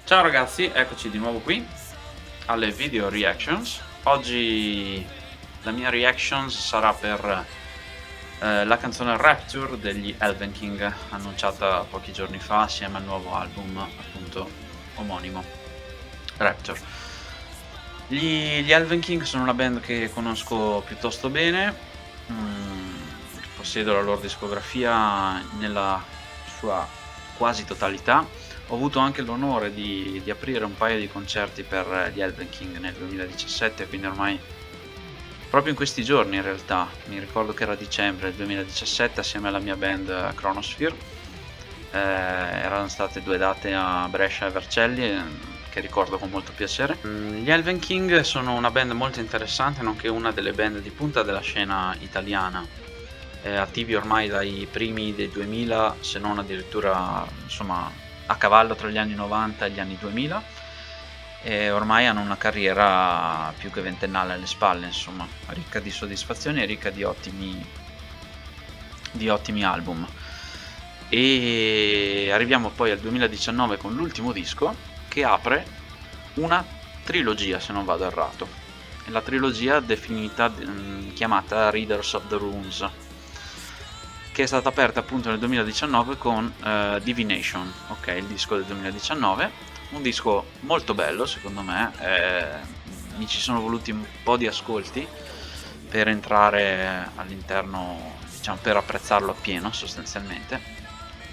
Ciao ragazzi, eccoci di nuovo qui alle video reactions. Oggi la mia reactions sarà per la canzone Rapture degli Elven King, annunciata pochi giorni fa assieme al nuovo album appunto omonimo, Rapture. Gli Elven King sono una band che conosco piuttosto bene, possiedo la loro discografia nella sua quasi totalità. Ho avuto anche l'onore di aprire un paio di concerti per gli Elven King nel 2017, quindi ormai proprio in questi giorni in realtà, mi ricordo che era dicembre del 2017 assieme alla mia band Chronosphere. Erano state 2 date a Brescia e Vercelli che ricordo con molto piacere. Gli Elven King sono una band molto interessante, nonché una delle band di punta della scena italiana, attivi ormai dai primi dei 2000, se non addirittura insomma a cavallo tra gli anni 90 e gli anni 2000, e ormai hanno una carriera più che ventennale alle spalle, insomma, ricca di soddisfazioni e ricca di ottimi album. E arriviamo poi al 2019 con l'ultimo disco che apre una trilogia, se non vado errato, e la trilogia definita chiamata Readers of the Runes, che è stata aperta appunto nel 2019 con Divination, ok, il disco del 2019, un disco molto bello secondo me. Mi ci sono voluti un po' di ascolti per entrare all'interno, diciamo, per apprezzarlo appieno sostanzialmente,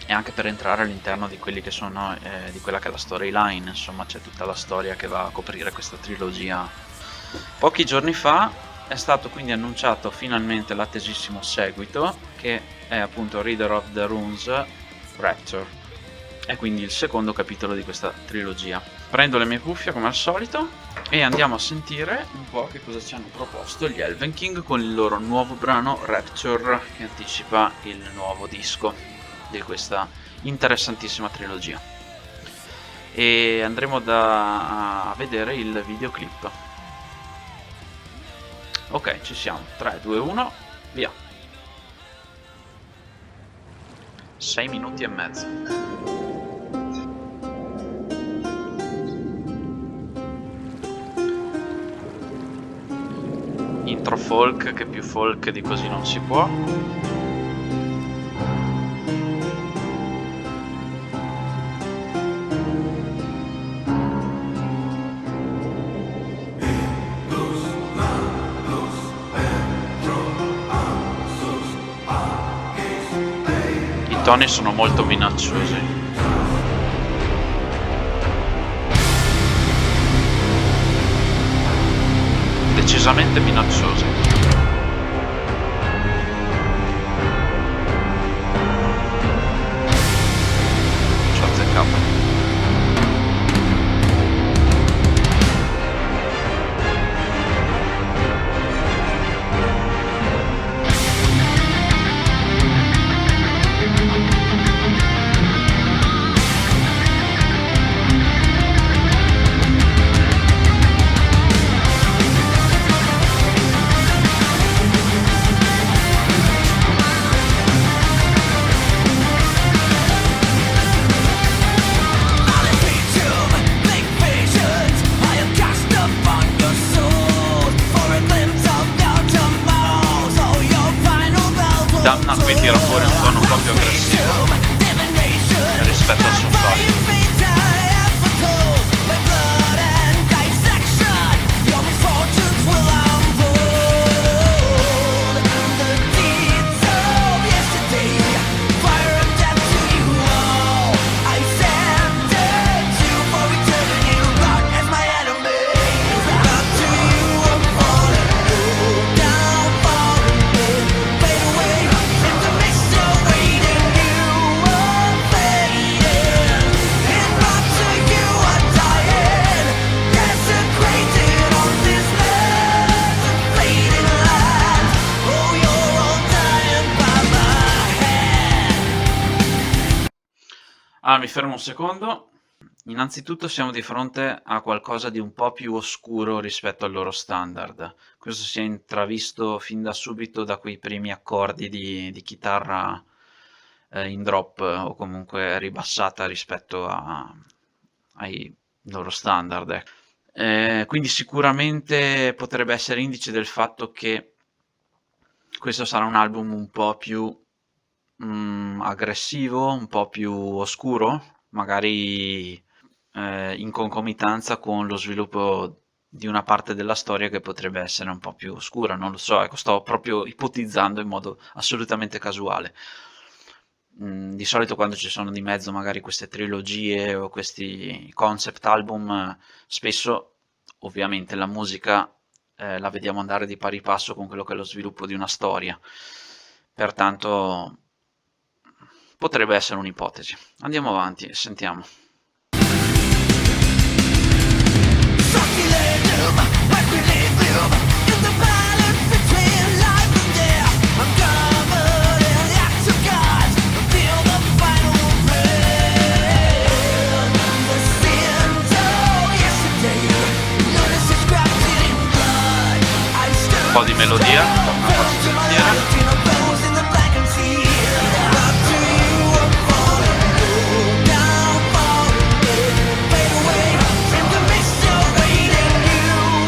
e anche per entrare all'interno di quelli che sono di quella che è la storyline, insomma c'è tutta la storia che va a coprire questa trilogia. Pochi giorni fa è stato quindi annunciato finalmente l'attesissimo seguito, che è appunto Reader of the Runes Rapture, è quindi il secondo capitolo di questa trilogia. Prendo le mie cuffie come al solito e andiamo a sentire un po' che cosa ci hanno proposto gli Elven King con il loro nuovo brano Rapture, che anticipa il nuovo disco di questa interessantissima trilogia, e andremo a vedere il videoclip. Ok, ci siamo. 3, 2, 1, via. 6 minuti e mezzo. Intro folk, che più folk di così non si può. I toni sono molto minacciosi. Decisamente minacciosi. Ci ho azzeccato. Damna qui tira fuori un tono un po' più aggressivo rispetto al suo solito. Mi fermo un secondo. Innanzitutto siamo di fronte a qualcosa di un po' più oscuro rispetto al loro standard. Questo si è intravisto fin da subito da quei primi accordi di chitarra in drop o comunque ribassata rispetto ai loro standard, ecco. Quindi sicuramente potrebbe essere indice del fatto che questo sarà un album un po' più aggressivo, un po' più oscuro, magari in concomitanza con lo sviluppo di una parte della storia che potrebbe essere un po' più oscura, non lo so, ecco, sto proprio ipotizzando in modo assolutamente casuale. Di solito quando ci sono di mezzo magari queste trilogie o questi concept album, spesso ovviamente la musica la vediamo andare di pari passo con quello che è lo sviluppo di una storia. Pertanto potrebbe essere un'ipotesi. Andiamo avanti e sentiamo. Un po' di melodia, una faccia sentiera.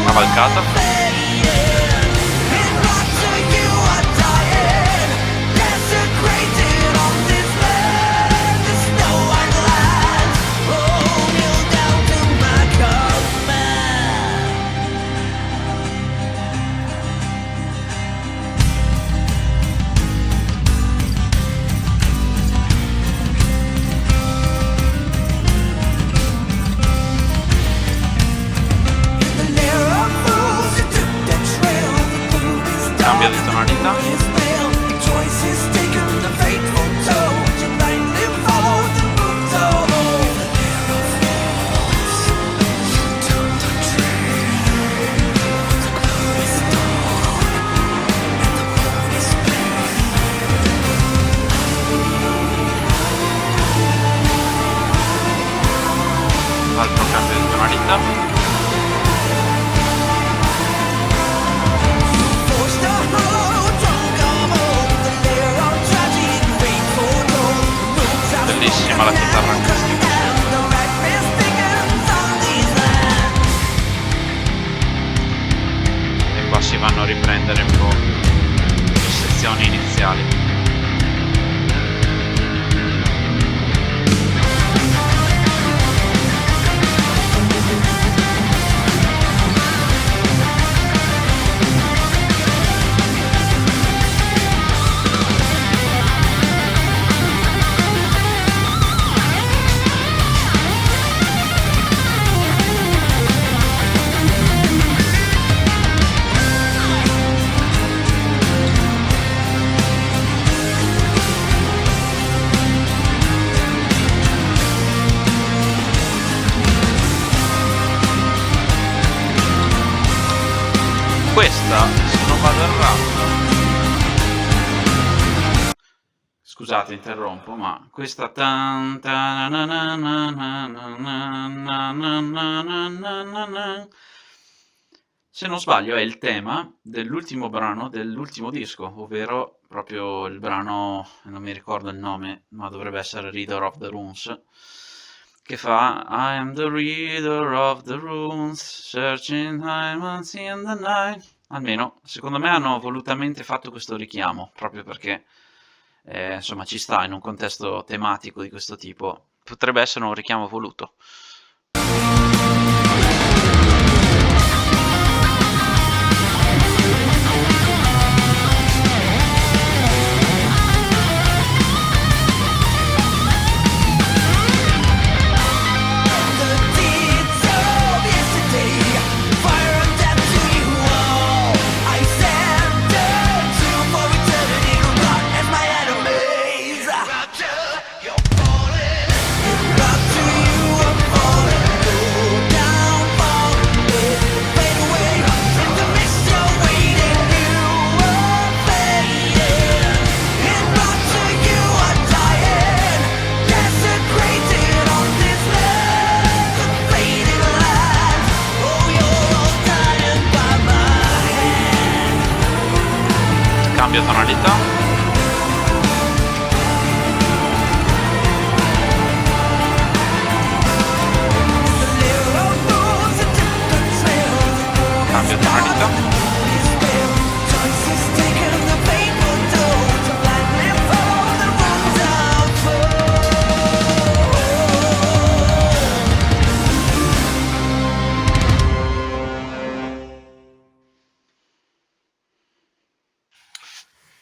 Cavalcata. Cambia di tonalità. Altro cambio di tonalità. Bellissima la chitarra acustica. E qua si vanno a riprendere un po' le sezioni iniziali. Questa, se non vado errato, scusate interrompo, ma questa se non sbaglio è il tema dell'ultimo brano dell'ultimo disco, ovvero proprio il brano, non mi ricordo il nome, ma dovrebbe essere Reader of the Runes, che fa I am the reader of the runes, searching diamonds in the night. Almeno, secondo me hanno volutamente fatto questo richiamo, proprio perché insomma ci sta in un contesto tematico di questo tipo. Potrebbe essere un richiamo voluto. Cambia tonalità.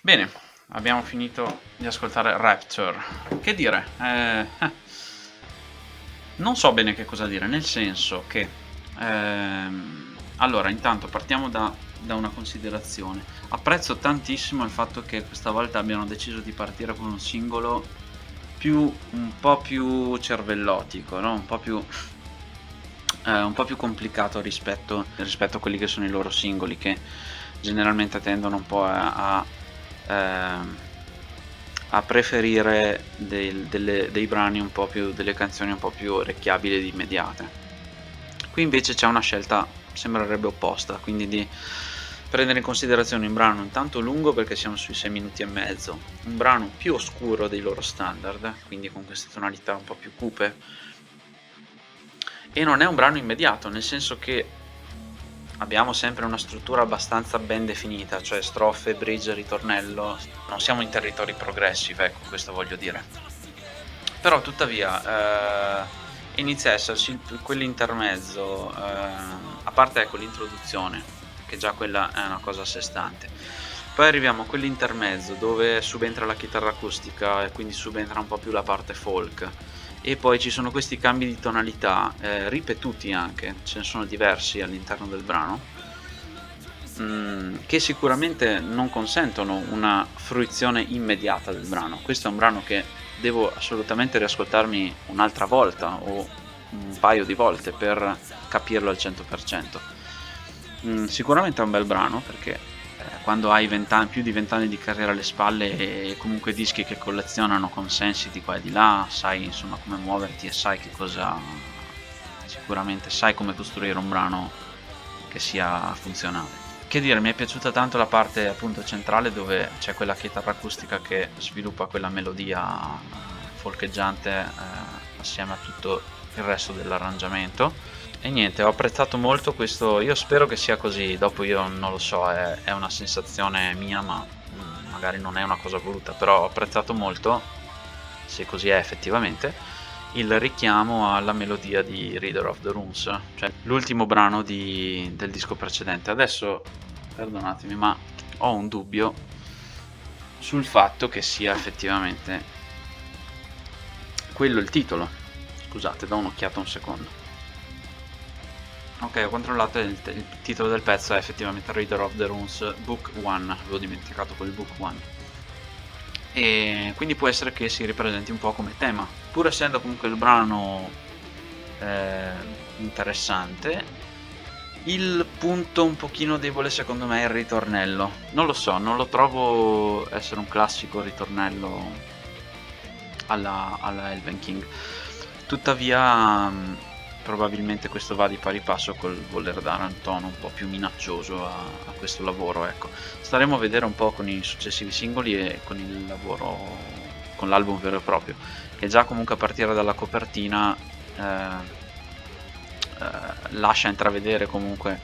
Bene, abbiamo finito di ascoltare Rapture. Che dire? Non so bene che cosa dire, nel senso che allora, intanto partiamo da una considerazione. Apprezzo tantissimo il fatto che questa volta abbiano deciso di partire con un singolo un po' più cervellotico, no? Un po' più complicato rispetto a quelli che sono i loro singoli, che generalmente tendono un po' a preferire dei brani un po' più, delle canzoni un po' più orecchiabili ed immediate. Qui invece c'è una scelta, sembrerebbe opposta, quindi di prendere in considerazione un brano intanto lungo, perché siamo sui 6 minuti e mezzo, un brano più oscuro dei loro standard, quindi con queste tonalità un po' più cupe, e non è un brano immediato, nel senso che abbiamo sempre una struttura abbastanza ben definita, cioè strofe, bridge, ritornello, non siamo in territori progressive, ecco, questo voglio dire. Però tuttavia inizia a esserci quell'intermezzo, a parte ecco l'introduzione, che già quella è una cosa a sé stante. Poi arriviamo a quell'intermezzo dove subentra la chitarra acustica e quindi subentra un po' più la parte folk, e poi ci sono questi cambi di tonalità ripetuti, anche ce ne sono diversi all'interno del brano, che sicuramente non consentono una fruizione immediata del brano. Questo è un brano che devo assolutamente riascoltarmi un'altra volta o un paio di volte per capirlo al 100%. Sicuramente è un bel brano, perché quando hai più di 20 anni di carriera alle spalle e comunque dischi che collezionano consensi di qua e di là, sai insomma come muoverti e sai che cosa, sicuramente sai come costruire un brano che sia funzionale. Che dire, mi è piaciuta tanto la parte appunto centrale, dove c'è quella chitarra acustica che sviluppa quella melodia folcheggiante assieme a tutto il resto dell'arrangiamento. E niente, ho apprezzato molto questo, io spero che sia così, dopo io non lo so, è una sensazione mia, ma magari non è una cosa voluta, però ho apprezzato molto, se così è effettivamente, il richiamo alla melodia di Reader of the Runes, cioè l'ultimo brano del disco precedente. Adesso, perdonatemi, ma ho un dubbio sul fatto che sia effettivamente quello il titolo. Scusate, do un'occhiata un secondo. Ok, ho controllato, il titolo del pezzo è effettivamente Reader of the Runes Book 1, avevo dimenticato quel Book 1. E quindi può essere che si ripresenti un po' come tema, pur essendo comunque il brano interessante. Il punto un pochino debole secondo me è il ritornello, non lo so, non lo trovo essere un classico ritornello alla Elven King. Tuttavia probabilmente questo va di pari passo col voler dare un tono un po' più minaccioso a questo lavoro, ecco. Staremo a vedere un po' con i successivi singoli e con il lavoro, con l'album vero e proprio, che già comunque a partire dalla copertina lascia intravedere comunque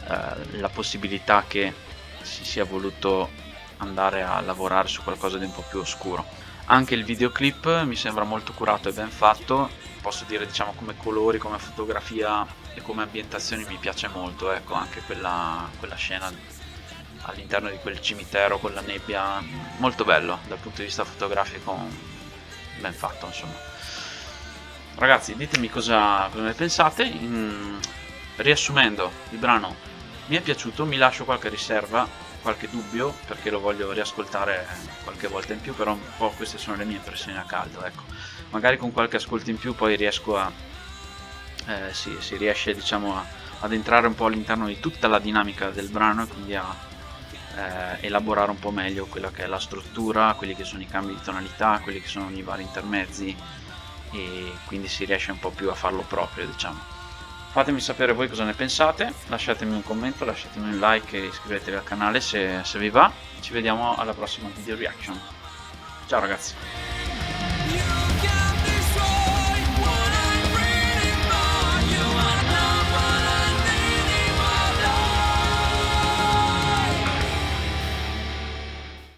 la possibilità che si sia voluto andare a lavorare su qualcosa di un po' più oscuro. Anche il videoclip mi sembra molto curato e ben fatto, posso dire, diciamo, come colori, come fotografia e come ambientazioni mi piace molto, ecco, anche quella scena all'interno di quel cimitero con la nebbia, molto bello dal punto di vista fotografico, ben fatto insomma. Ragazzi, ditemi cosa ne pensate. Riassumendo, il brano mi è piaciuto, mi lascio qualche riserva, qualche dubbio, perché lo voglio riascoltare qualche volta in più, però un po' queste sono le mie impressioni a caldo, ecco. Magari con qualche ascolto in più poi riesco a si riesce, diciamo, ad entrare un po' all'interno di tutta la dinamica del brano e quindi a elaborare un po' meglio quella che è la struttura, quelli che sono i cambi di tonalità, quelli che sono i vari intermezzi, e quindi si riesce un po' più a farlo proprio, diciamo. Fatemi sapere voi cosa ne pensate, lasciatemi un commento, lasciatemi un like e iscrivetevi al canale se vi va. Ci vediamo alla prossima video reaction. Ciao ragazzi!